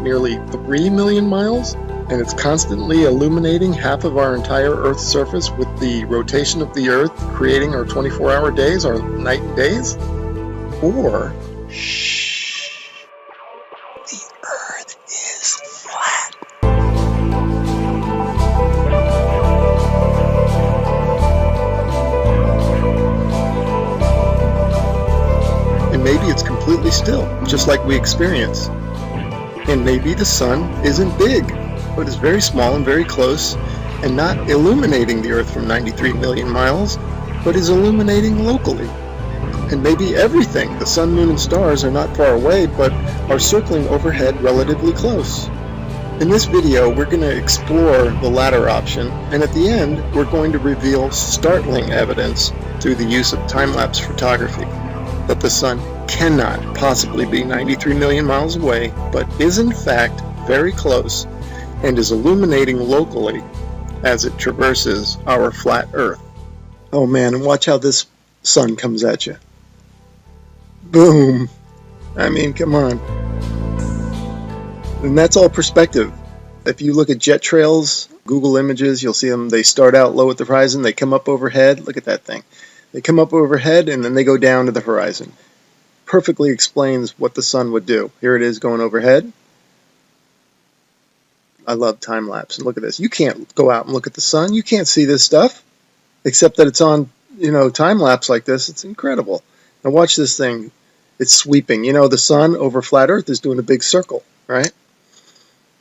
nearly 3 million miles, and it's constantly illuminating half of our entire Earth's surface with the rotation of the Earth creating our 24-hour days, our night and days? Or, shh, the Earth is flat. And maybe it's completely still, just like we experience. And maybe the sun isn't big, but is very small and very close, and not illuminating the Earth from 93 million miles, but is illuminating locally. And maybe everything, the sun, moon, and stars, are not far away, but are circling overhead relatively close. In this video, we're going to explore the latter option, and at the end, we're going to reveal startling evidence through the use of time-lapse photography that the sun cannot possibly be 93 million miles away, but is in fact very close and is illuminating locally as it traverses our flat Earth. Oh man, and watch how this sun comes at you. Boom! I mean, come on. And that's all perspective. If you look at jet trails, Google Images, you'll see them. They start out low at the horizon, they come up overhead. Look at that thing. They come up overhead and then they go down to the horizon. Perfectly explains what the sun would do. Here it is going overhead. I love time lapse. And look at this. You can't go out and look at the sun. You can't see this stuff, except that it's on, time lapse like this. It's incredible. Now watch this thing. It's sweeping. The sun over flat Earth is doing a big circle, right?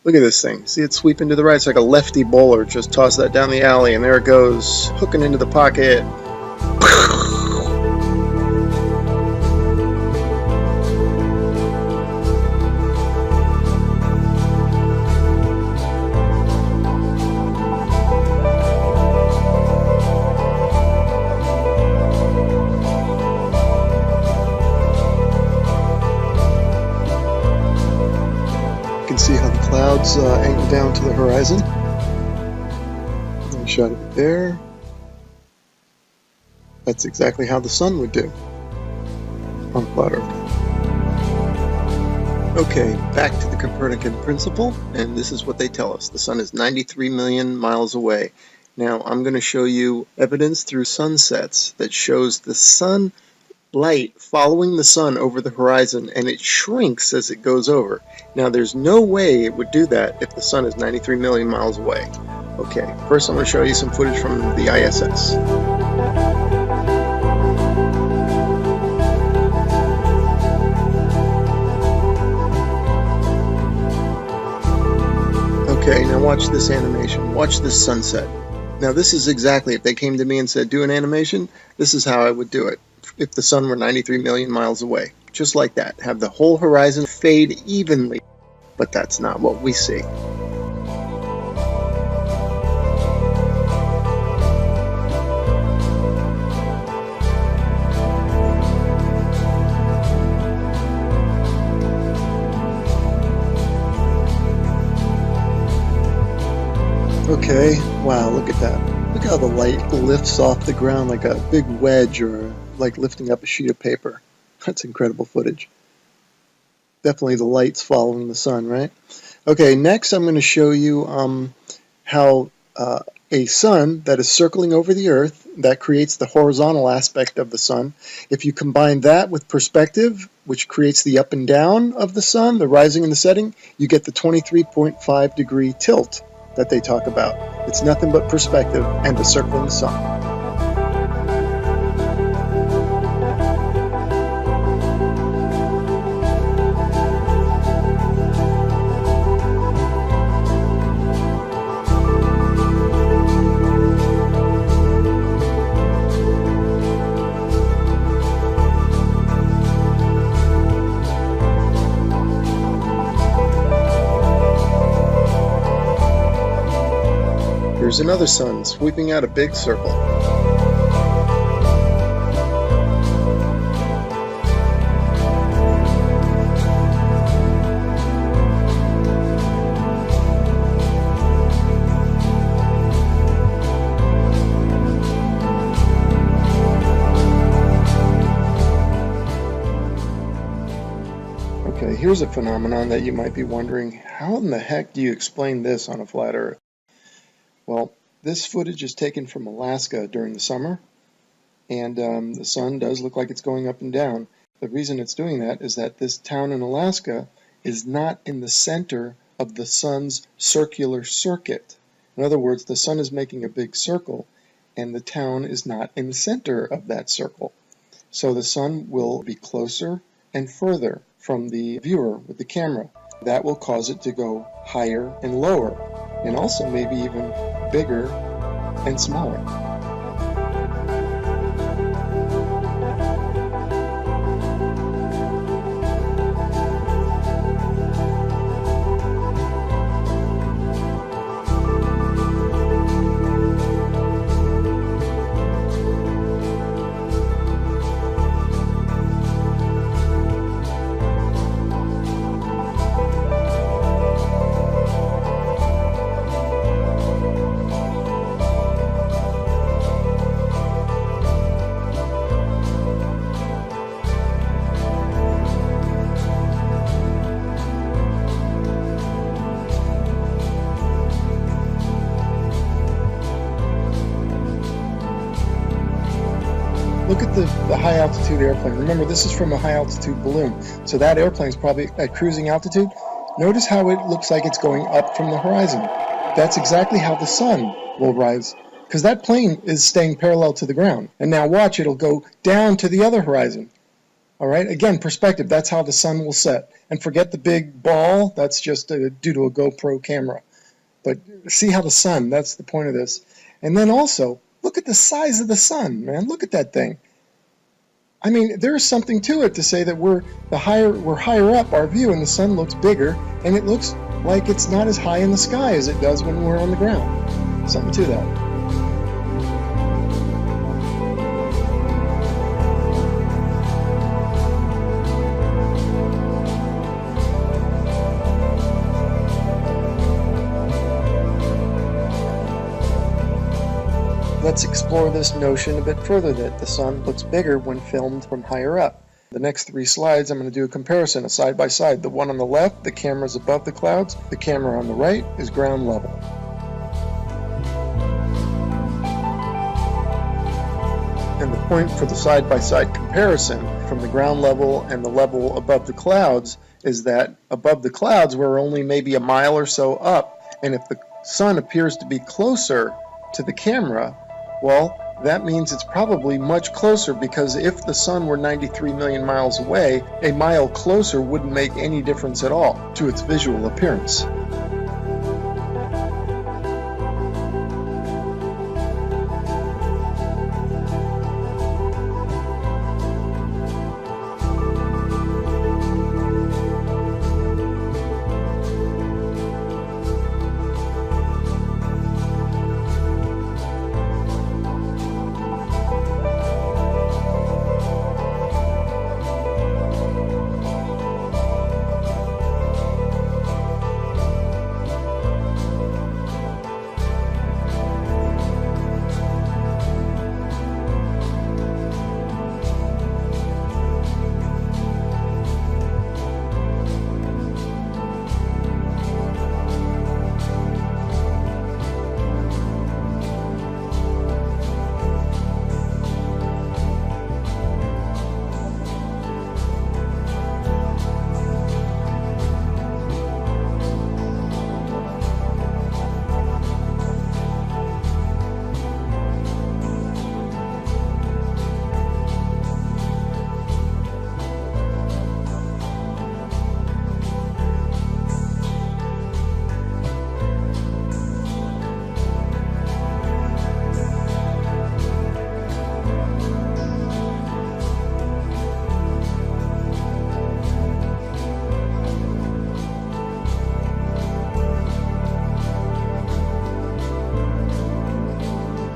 Look at this thing. See it sweeping to the right. It's like a lefty bowler. Just toss that down the alley, and there it goes, hooking into the pocket. You can see how the clouds angle down to the horizon. I shot it there. That's exactly how the sun would do on flat Earth. Okay, back to the Copernican principle, and this is what they tell us. The sun is 93 million miles away. Now, I'm going to show you evidence through sunsets that shows the sun light following the sun over the horizon, and it shrinks as it goes over. Now, there's no way it would do that if the sun is 93 million miles away. Okay, first I'm going to show you some footage from the ISS. Okay, now watch this animation. Watch this sunset. Now this is exactly, if they came to me and said, do an animation, this is how I would do it. If the sun were 93 million miles away. Just like that. Have the whole horizon fade evenly. But that's not what we see. Okay, wow, look at that. Look how the light lifts off the ground like a big wedge, or like lifting up a sheet of paper. That's incredible footage. Definitely the light's following the sun, right? Okay, next I'm going to show you how a sun that is circling over the Earth, that creates the horizontal aspect of the sun. If you combine that with perspective, which creates the up and down of the sun, the rising and the setting, you get the 23.5 degree tilt that they talk about. It's nothing but perspective and the circling sun. Here's another sun sweeping out a big circle. Okay, here Here's a phenomenon that you might be wondering, how in the heck do you explain this on a flat Earth? Well, this footage is taken from Alaska during the summer, and the sun does look like it's going up and down. The reason it's doing that is that this town in Alaska is not in the center of the sun's circular circuit. In other words, the sun is making a big circle, and the town is not in the center of that circle. So the sun will be closer and further from the viewer with the camera. That will cause it to go higher and lower, and also maybe even bigger and smaller. Look at the high altitude airplane. Remember, this is from a high altitude balloon, so that airplane is probably at cruising altitude. Notice how it looks like it's going up from the horizon. That's exactly how the sun will rise, because that plane is staying parallel to the ground. And now watch, it'll go down to the other horizon. All right, again, perspective, that's how the sun will set. And forget the big ball, that's just due to a GoPro camera. But see how the sun, that's the point of this. And then also, look at the size of the sun, man. Look at that thing. I mean, there's something to it to say that we're higher up our view and the sun looks bigger, and it looks like it's not as high in the sky as it does when we're on the ground. Something to that. Let's explore this notion a bit further, that the sun looks bigger when filmed from higher up. The next 3 slides, I'm going to do a comparison, a side by side. The one on the left, the camera is above the clouds. The camera on the right is ground level. And the point for the side by side comparison from the ground level and the level above the clouds is that above the clouds we're only maybe a mile or so up, and if the sun appears to be closer to the camera, well, that means it's probably much closer, because if the sun were 93 million miles away, a mile closer wouldn't make any difference at all to its visual appearance.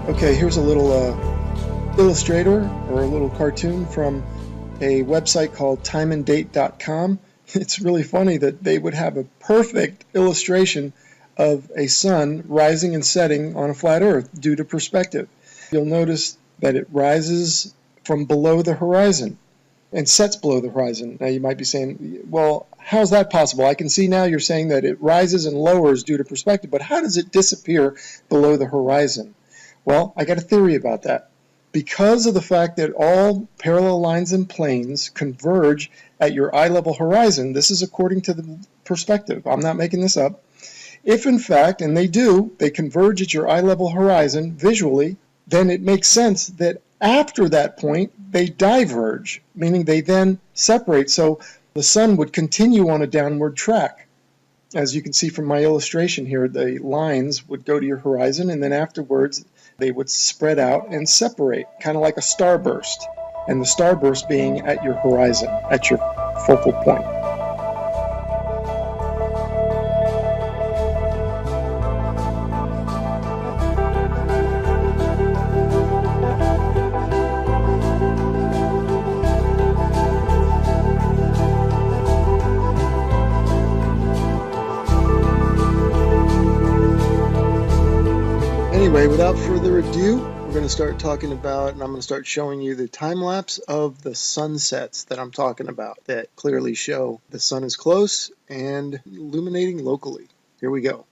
Okay, here's a little illustrator or a little cartoon from a website called timeanddate.com. It's really funny that they would have a perfect illustration of a sun rising and setting on a flat Earth due to perspective. You'll notice that it rises from below the horizon. and sets below the horizon. Now you might be saying, well, how is that possible? I can see now you're saying that it rises and lowers due to perspective, but how does it disappear below the horizon? Well, I got a theory about that. Because of the fact that all parallel lines and planes converge at your eye level horizon, this is according to the perspective, I'm not making this up. If in fact, and they do, they converge at your eye level horizon visually, then it makes sense that after that point they diverge, meaning they then separate. So the sun would continue on a downward track. As you can see from my illustration here, the lines would go to your horizon, and then afterwards they would spread out and separate, kind of like a starburst, and the starburst being at your horizon, at your focal point. Anyway, without further ado, we're going to start talking about, and I'm going to start showing you the time lapse of the sunsets that I'm talking about that clearly show the sun is close and illuminating locally. Here we go.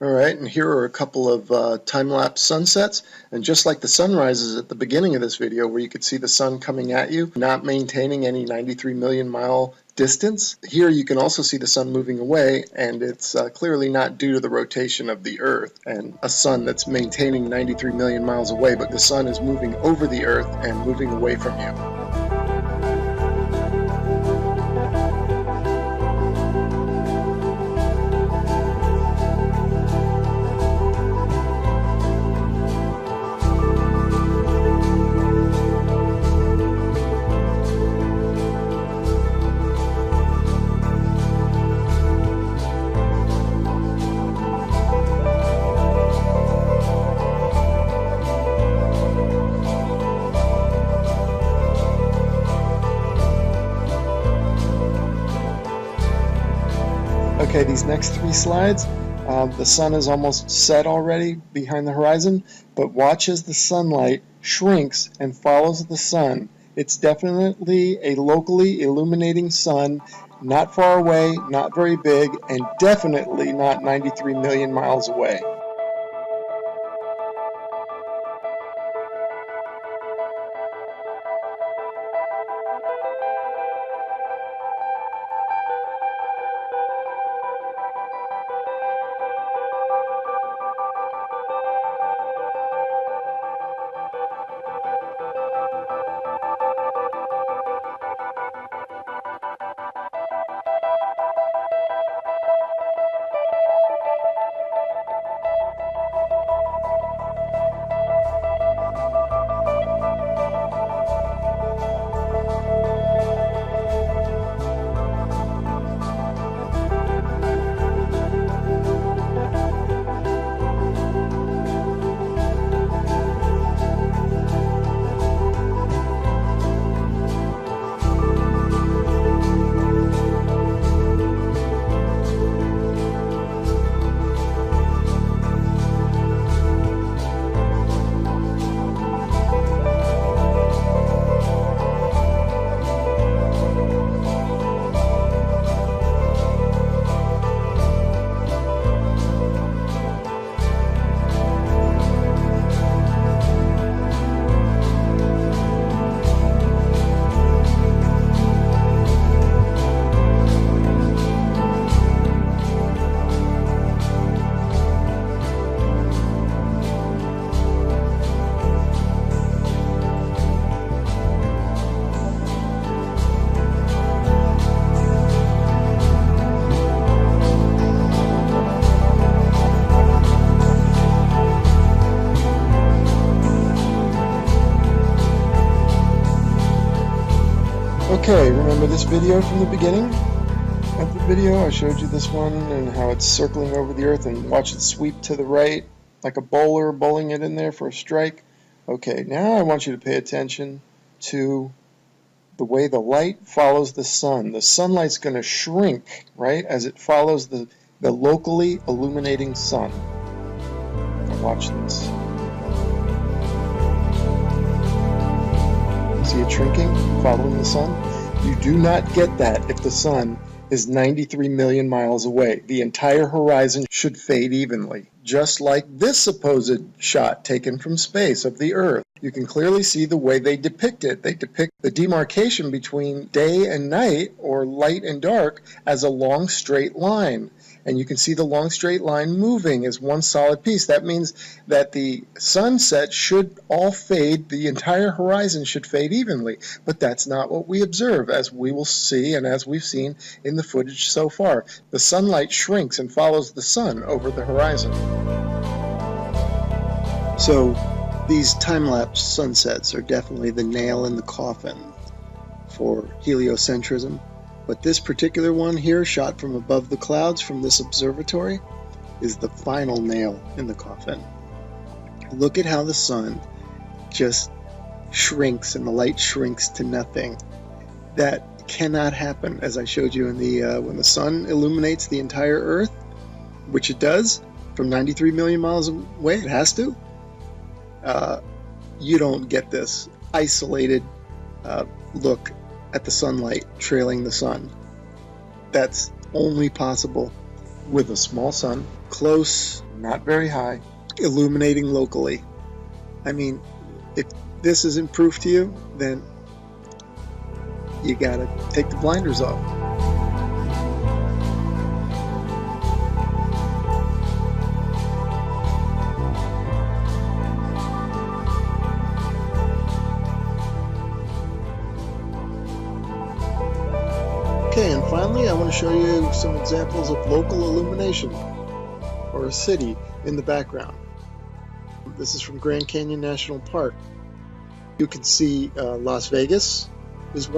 All right, and here are a couple of time-lapse sunsets, and just like the sunrises at the beginning of this video where you could see the sun coming at you, not maintaining any 93 million mile distance, here you can also see the sun moving away, and it's clearly not due to the rotation of the Earth and a sun that's maintaining 93 million miles away, but the sun is moving over the Earth and moving away from you. Okay, these next three slides, the sun is almost set already behind the horizon, but watch as the sunlight shrinks and follows the sun. It's definitely a locally illuminating sun, not far away, not very big, and definitely not 93 million miles away. Okay, remember this video from the beginning of the video? I showed you this one and how it's circling over the Earth, and watch it sweep to the right like a bowler bowling it in there for a strike. Okay, now I want you to pay attention to the way the light follows the sun. The sunlight's going to shrink, right, as it follows the locally illuminating sun. Now watch this. See it shrinking, following the sun? You do not get that if the sun is 93 million miles away. The entire horizon should fade evenly, just like this supposed shot taken from space of the Earth. You can clearly see the way they depict it. They depict the demarcation between day and night, or light and dark, as a long straight line. And you can see the long straight line moving as one solid piece. That means that the sunset should all fade, the entire horizon should fade evenly. But that's not what we observe, as we will see and as we've seen in the footage so far. The sunlight shrinks and follows the sun over the horizon. So these time-lapse sunsets are definitely the nail in the coffin for heliocentrism. But this particular one here, shot from above the clouds from this observatory, is the final nail in the coffin. Look at how the sun just shrinks and the light shrinks to nothing. That cannot happen, as I showed you in the when the sun illuminates the entire Earth, which it does from 93 million miles away. It has to. You don't get this isolated look at the sunlight trailing the sun. That's only possible with a small sun, close, not very high, illuminating locally. I mean, if this isn't proof to you, then you gotta take the blinders off. Okay, and finally I want to show you some examples of local illumination, or a city in the background. This is from Grand Canyon National Park. You can see Las Vegas is one.